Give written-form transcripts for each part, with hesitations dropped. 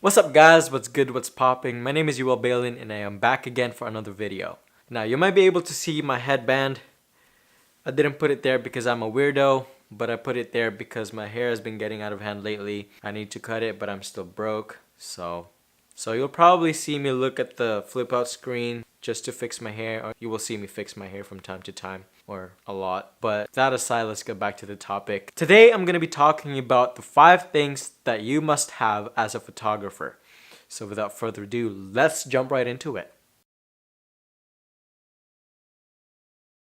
What's up guys, what's good, what's popping? My name is Yuel Balin and I am back again for another video. Now you might be able to see my headband. I didn't put it there because I'm a weirdo, but I put it there because my hair has been getting out of hand lately. I need to cut it, but I'm still broke. So you'll probably see me look at the flip out screen just to fix my hair, or you will see me fix my hair from time to time, or a lot. But that aside, let's get back to the topic. Today I'm going to be talking about the 5 things that you must have as a photographer. So without further ado, let's jump right into it.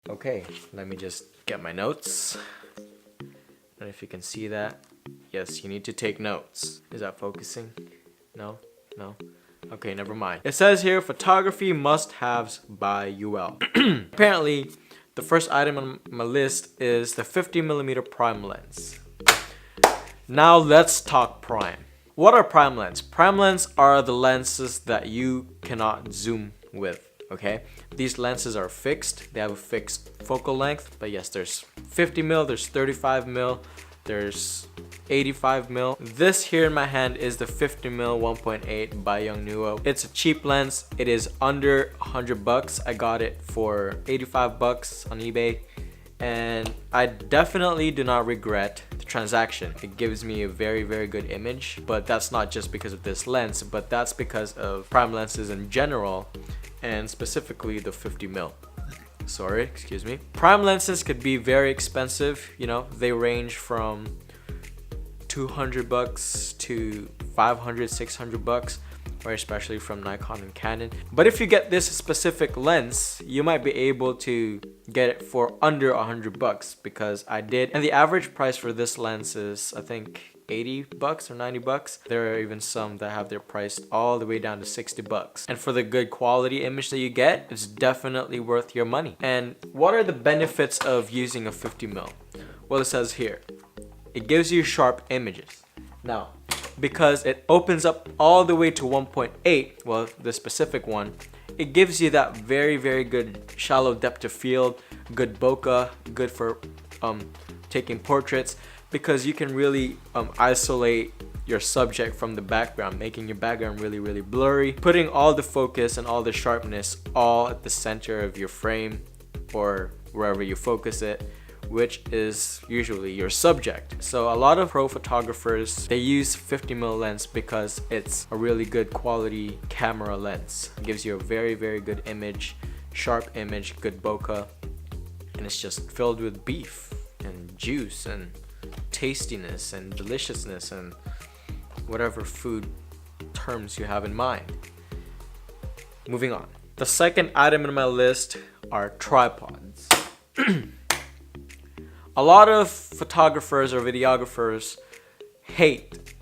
Okay, let me just get my notes. And if you can see that, yes, you need to take notes. Is that focusing? No? Okay, never mind. It says here, photography must-haves by UL. Apparently, the first item on my list is the 50mm prime lens. Now let's talk prime. What are prime lenses? Prime lenses are the lenses that you cannot zoom with, okay? These lenses are fixed. They have a fixed focal length, but yes, there's 50mm, there's 35mm, there's 85mm. This here in my hand is the 50mm 1.8 by Yongnuo. It's a cheap lens. It is under $100. I got it for $85 on eBay, and I definitely do not regret the transaction. It gives me a very good image, but that's not just because of this lens, but that's because of prime lenses in general, and specifically the 50mm. Sorry, excuse me. Prime lenses could be very expensive. You know, they range from $200 to $500, $600, or especially from Nikon and Canon. But if you get this specific lens, you might be able to get it for under $100, because I did. And the average price for this lens is, I think, $80 or $90. There are even some that have their price all the way down to $60. And for the good quality image that you get, it's definitely worth your money. And what are the benefits of using a 50mm? Well, it says here, it gives you sharp images. Now, because it opens up all the way to 1.8, well, the specific one, it gives you that very good shallow depth of field, good bokeh, good for taking portraits, because you can really isolate your subject from the background, making your background really blurry, putting all the focus and all the sharpness all at the center of your frame or wherever you focus it, which is usually your subject. So a lot of pro photographers, they use 50mm lens because it's a really good quality camera lens. It gives you a very good image, sharp image, good bokeh, and it's just filled with beef and juice and tastiness and deliciousness and whatever food terms you have in mind. Moving on. The second item in my list are tripods. A lot of photographers or videographers hate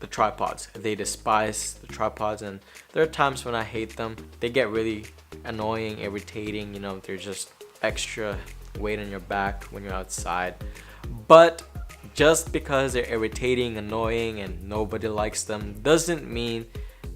the tripods. They despise the tripods, and there are times when I hate them. They get really annoying, irritating, you know, they're just extra weight on your back when you're outside. But just because they're irritating, annoying, and nobody likes them doesn't mean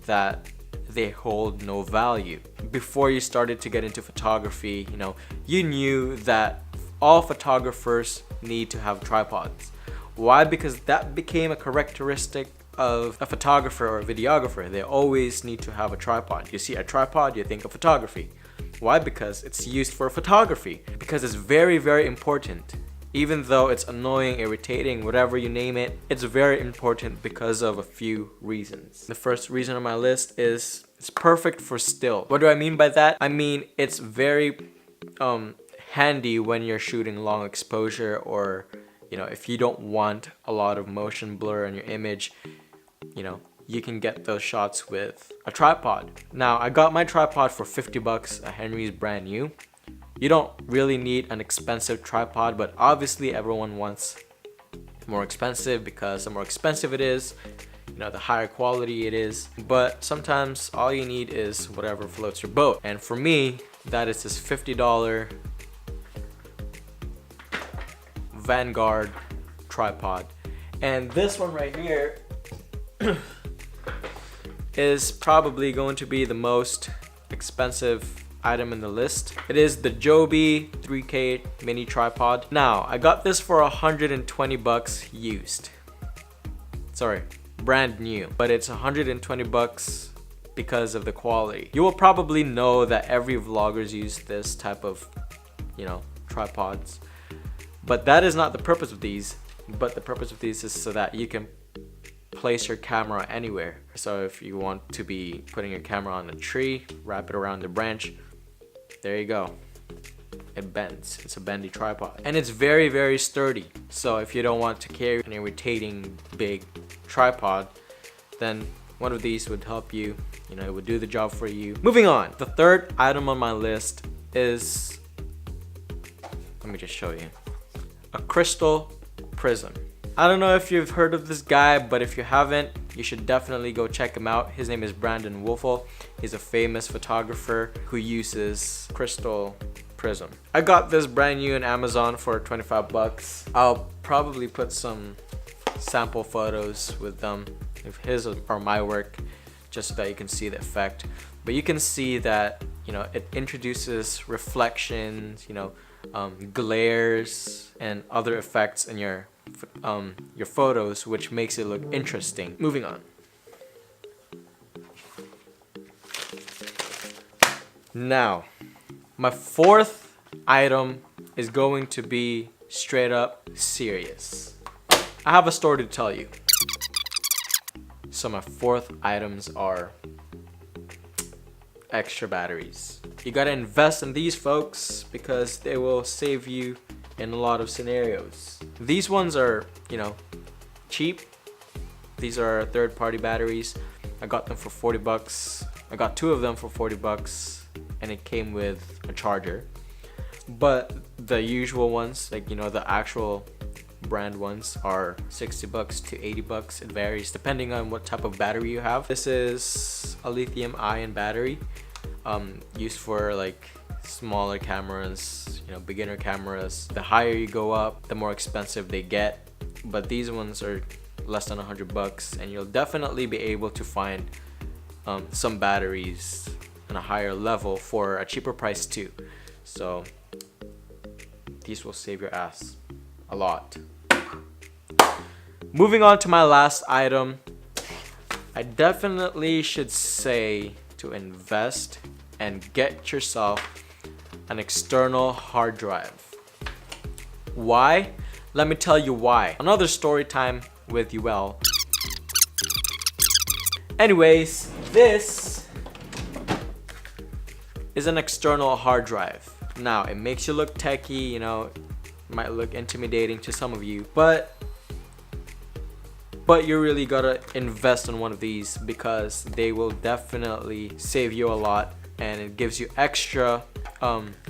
that they hold no value. Before you started to get into photography, you know, you knew that all photographers need to have tripods. Why? Because that became a characteristic of a photographer or a videographer. They always need to have a tripod. You see a tripod, you think of photography. Why? Because it's used for photography. Because it's very important. Even though it's annoying, irritating, whatever you name it, it's very important because of a few reasons. The first reason on my list is it's perfect for still. What do I mean by that? I mean, it's very handy when you're shooting long exposure, or you know, if you don't want a lot of motion blur on your image, you know, you can get those shots with a tripod. Now, I got my tripod for $50, a Henry's brand new. You don't really need an expensive tripod, but obviously everyone wants more expensive, because the more expensive it is, you know, the higher quality it is. But sometimes all you need is whatever floats your boat. And for me, that is this $50 Vanguard tripod. And this one right here is probably going to be the most expensive item in the list. It is the Joby 3K mini tripod. Now, I got this for $120 used. Sorry, brand new, but it's 120 bucks because of the quality. You will probably know that every vloggers use this type of, you know, tripods, but that is not the purpose of these. But the purpose of these is so that you can place your camera anywhere. So if you want to be putting your camera on a tree, wrap it around the branch, there you go. It bends. It's a bendy tripod, and it's very, very sturdy. So if you don't want to carry an irritating big tripod, then one of these would help you. You know, it would do the job for you. Moving on, the third item on my list is, let me just show you, a crystal prism. I don't know if you've heard of this guy, but if you haven't, you should definitely go check him out. His name is Brandon Wolfel. He's a famous photographer who uses crystal prism. I got this brand new on Amazon for 25 bucks. I'll probably put some sample photos with them, if his or my work, just so that you can see the effect. But you can see that, you know, it introduces reflections, you know, glares and other effects in your photos, which makes it look interesting. Moving on. Now, my fourth item is going to be straight up serious. I have a story to tell you. So my fourth items are extra batteries. You gotta invest in these, folks, because they will save you in a lot of scenarios. These ones are, you know, cheap. These are third-party batteries. I got them for 40 bucks. I got two of them for 40 bucks, and it came with a charger. But the usual ones, like, you know, the actual brand ones, are 60 bucks to 80 bucks. It varies depending on what type of battery you have. This is a lithium-ion battery, used for like smaller cameras, you know, beginner cameras. The higher you go up, the more expensive they get, but these ones are less than 100 bucks, and you'll definitely be able to find some batteries on a higher level for a cheaper price too. So these will save your ass a lot. Moving on to my last item, I definitely should say to invest and get yourself an external hard drive. Why? Let me tell you why. Another story time with UL. Anyways, this is an external hard drive. Now, it makes you look techie, you know, it might look intimidating to some of you, but you really gotta invest in one of these because they will definitely save you a lot, and it gives you extra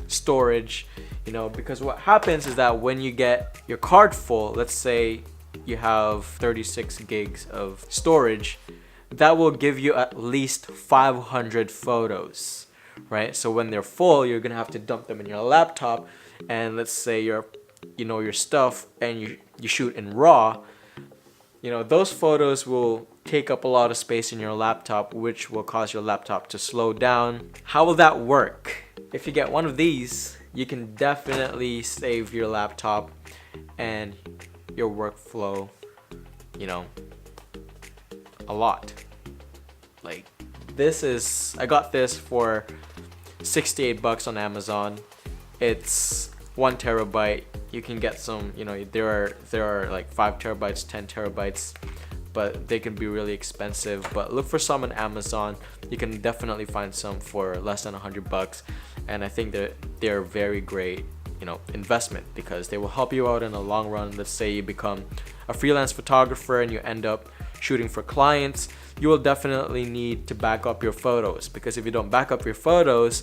storage, you know, because what happens is that when you get your card full, let's say you have 36 gigs of storage, that will give you at least 500 photos, right? So when they're full, you're gonna have to dump them in your laptop, and let's say your stuff and you shoot in RAW, you know, those photos will take up a lot of space in your laptop, which will cause your laptop to slow down. How will that work? If you get one of these, you can definitely save your laptop and your workflow, you know, a lot. Like, this is, I got this for 68 bucks on Amazon. It's 1 terabyte. You can get some, you know, there are like 5 terabytes, 10 terabytes, but they can be really expensive. But look for some on Amazon. You can definitely find some for less than 100 bucks, and I think that they're very great, you know, investment, because they will help you out in the long run. Let's say you become a freelance photographer and you end up shooting for clients, you will definitely need to back up your photos, because if you don't back up your photos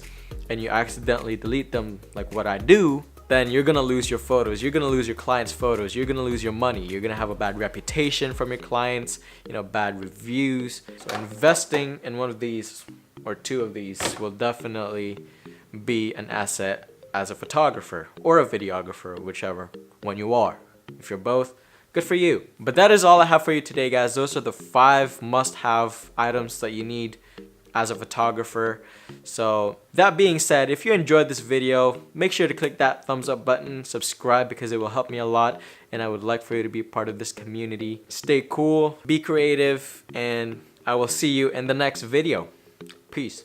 and you accidentally delete them like what I do, then you're gonna lose your photos, you're gonna lose your clients' photos, you're gonna lose your money, you're gonna have a bad reputation from your clients, you know, bad reviews. So investing in one of these or two of these will definitely be an asset as a photographer or a videographer, whichever one you are. If you're both, good for you. But that is all I have for you today, guys. Those are the 5 must-have items that you need as a photographer. So that being said, if you enjoyed this video, make sure to click that thumbs up button, subscribe, because it will help me a lot, and I would like for you to be part of this community. Stay cool, be creative, and I will see you in the next video. Peace.